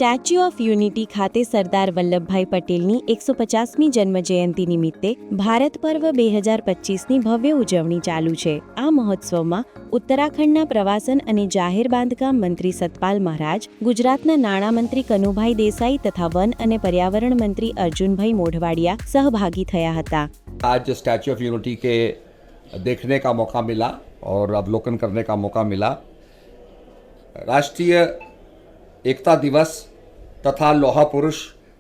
Statue of unity ખાતે સરદાર વલ્લભભાઈ પટેલની 150મી જન્મજયંતિ નિમિત્તે ભારત પર્વ 2025ની ભવ્ય ઉજવણી ચાલુ છે। આ મહોત્સવમાં ઉત્તરાખંડના પ્રવાસન અને જાહેર બાંધકામ મંત્રી સતપાલ મહારાજ, ગુજરાતના નાણામંત્રી કનુભાઈ દેસાઈ તથા વન અને પર્યાવરણ મંત્રી અર્जुनभाई मोढवाडिया सहभागी થયા હતા। आज स्टैच्यू ऑफ यूनिटी के देखने का मौका मिला और अवलोकन करने का मौका मिला। राष्ट्रीय एकता दिवस तथा लौह पुरुष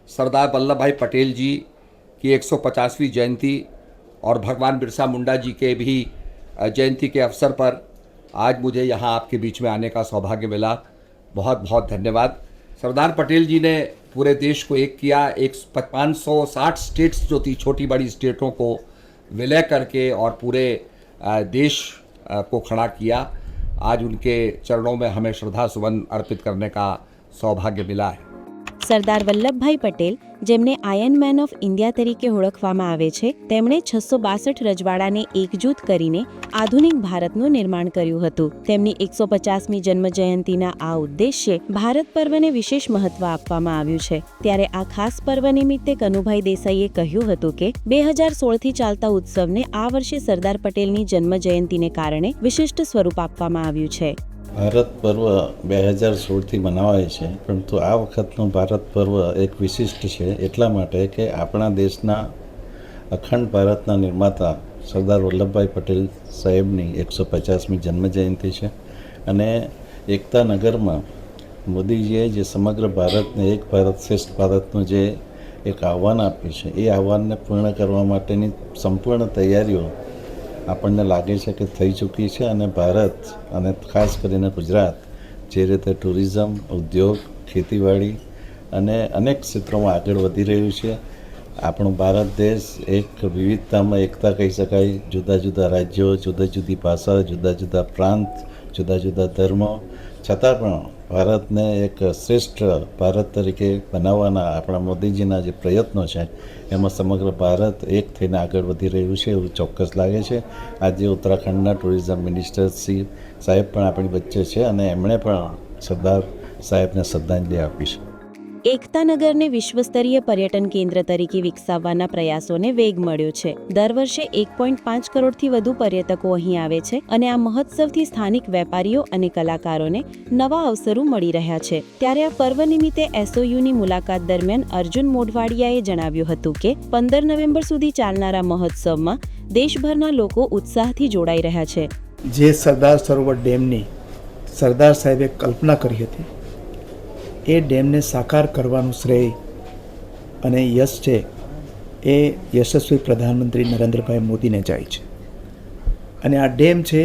सरदार वल्लभ भाई पटेल जी की 150वीं जयंती और भगवान बिरसा मुंडा जी के भी जयंती के अवसर पर आज मुझे यहाँ आपके बीच में आने का सौभाग्य मिला। बहुत बहुत धन्यवाद। सरदार पटेल जी ने पूरे देश को एक किया। 560 स्टेट्स जो थी, छोटी बड़ी स्टेटों को विलय करके और पूरे देश को खड़ा किया। आज उनके चरणों में हमें श्रद्धा सुमन अर्पित करने का सौभाग्य मिला है। સરદાર વલ્લભભાઈ પટેલ, જેમને આયર્ન મેન ઓફ ઇન્ડિયા તરીકે ઓળખવામાં આવે છે, તેમણે 662 રજવાડાને એકજૂથ કરીને આધુનિક ભારતનું નિર્માણ કર્યું હતું। તેમની 150મી જન્મજયંતિના આ ઉદ્દેશ્ય ભારત પર્વને વિશેષ મહત્વ આપવામાં આવ્યું છે। ત્યારે આ ખાસ પર્વ નિમિત્તે કનુભાઈ દેસાઈએ કહ્યું હતું કે 2016થી ચાલતા ઉત્સવને આ વર્ષે સરદાર પટેલની જન્મજયંતિને કારણે વિશિષ્ટ સ્વરૂપ આપવામાં આવ્યું છે। ભારત પર્વ 2016થી મનાવાય છે, પરંતુ આ વખતનું ભારત પર્વ એક વિશિષ્ટ છે એટલા માટે કે આપણા દેશના અખંડ ભારતના નિર્માતા સરદાર વલ્લભભાઈ પટેલ સાહેબની 150મી જન્મજયંતિ છે અને એકતા નગરમાં મોદીજીએ જે સમગ્ર ભારતને એક ભારત શ્રેષ્ઠ ભારતનું જે એક આહ્વાન આપ્યું છે, એ આહ્વાનને પૂર્ણ કરવા માટેની સંપૂર્ણ તૈયારીઓ આપણને લાગે છે કે થઈ ચૂકી છે અને ભારત અને ખાસ કરીને ગુજરાત જે રીતે ટુરિઝમ, ઉદ્યોગ, ખેતીવાડી અને અનેક ક્ષેત્રોમાં આગળ વધી રહ્યું છે। આપણો ભારત દેશ એક વિવિધતામાં એકતા કહી શકાય। જુદા જુદા રાજ્યો, જુદા જુદી ભાષા, જુદા જુદા પ્રાંત, જુદા જુદા ધર્મો, છતાં પણ ભારતને એક શ્રેષ્ઠ ભારત તરીકે બનાવવાના આપણા મોદીજીના જે પ્રયત્નો છે, એમાં સમગ્ર ભારત એક થઈને આગળ વધી રહ્યું છે એવું ચોક્કસ લાગે છે। આજે ઉત્તરાખંડના ટુરિઝમ મિનિસ્ટર શ્રી સાહેબ પણ આપણી વચ્ચે છે અને એમણે પણ સરદાર સાહેબને શ્રદ્ધાંજલિ આપી છે। એકતાનગરને વિશ્વસ્તરીય પર્યટન કેન્દ્ર તરીકે વિકસાવવાના પ્રયાસોને વેગ મળ્યો છે। દર વર્ષે 1.5 કરોડથી વધુ પર્યટકો અહીં આવે છે અને આ મહોત્સવથી સ્થાનિક વેપારીઓ અને કલાકારોને નવા અવસરો મળી રહ્યા છે। ત્યારે આ પર્વ નિમિત્તે એસઓયુની મુલાકાત દરમિયાન અર્જુન મોઢવાડિયાએ જણાવ્યું હતું કે 15 નવેમ્બર સુધી ચાલનારા મહોત્સવમાં દેશભરના લોકો ઉત્સાહથી જોડાઈ રહ્યા છે। જે સરદાર સરોવર ડેમની સરદાર સાહેબે કલ્પના કરી હતી, એ ડેમને સાકાર કરવાનું શ્રેય અને યશ છે એ યશસ્વી પ્રધાનમંત્રી નરેન્દ્રભાઈ મોદીને જાય છે। અને આ ડેમ છે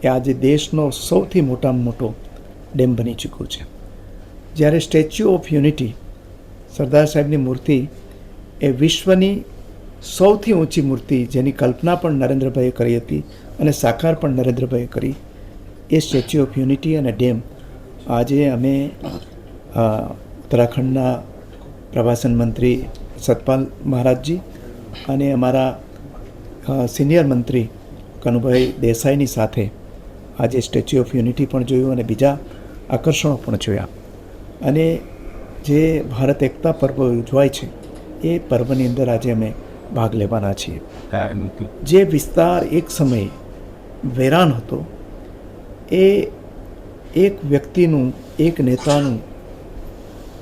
એ આજે દેશનો સૌથી મોટામાં મોટો ડેમ બની ચૂક્યો છે। જ્યારે સ્ટેચ્યુ ઓફ યુનિટી, સરદાર સાહેબની મૂર્તિ એ વિશ્વની સૌથી ઊંચી મૂર્તિ, જેની કલ્પના પણ નરેન્દ્રભાઈએ કરી હતી અને સાકાર પણ નરેન્દ્રભાઈએ કરી, એ સ્ટેચ્યુ ઓફ યુનિટી અને ડેમ આજે અમે ઉત્તરાખંડના પ્રવાસન મંત્રી સતપાલ મહારાજજી અને અમારા સિનિયર મંત્રી કનુભાઈ દેસાઈની સાથે આજે સ્ટેચ્યુ ઓફ યુનિટી પણ જોયું અને બીજા આકર્ષણો પણ જોયા। અને જે ભારત એકતા પર્વ ઉજવાય છે, એ પર્વની અંદર આજે અમે ભાગ લેવાના છીએ। જે વિસ્તાર એક સમયે વેરાન હતો, એ એક વ્યક્તિનું, એક નેતાનું,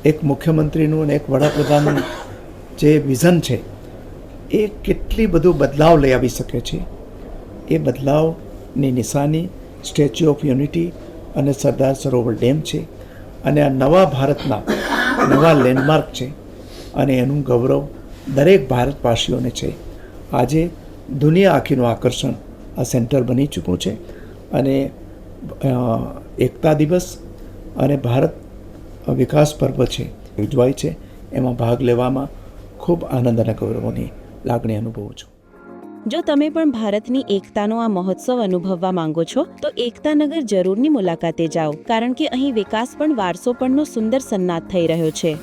એક મુખ્યમંત્રીનું અને એક વડાપ્રધાનનું જે વિઝન છે, એ કેટલી બધું બદલાવ લઈ આવી શકે છે। એ બદલાવની નિશાની સ્ટેચ્યુ ઓફ યુનિટી અને સરદાર સરોવર ડેમ છે અને આ નવા ભારતના નવા લેન્ડમાર્ક છે અને એનું ગૌરવ દરેક ભારતવાસીઓને છે। આજે દુનિયા આખીનું આકર્ષણ આ સેન્ટર બની ચૂક્યું છે અને એકતા દિવસ અને ભારત વિકાસ પર્વ છે ઉજવાય છે, એમાં ભાગ લેવામાં ખૂબ આનંદ અને ગૌરવની લાગણી અનુભવું છું। જો તમે પણ ભારતની એકતાનો આ મહોત્સવ અનુભવવા માંગો છો તો એકતાનગર જરૂરની મુલાકાતે જાઓ, કારણ કે અહીં વિકાસ પણ વારસો પણનો સુંદર સન્નાટ થઈ રહ્યો છે।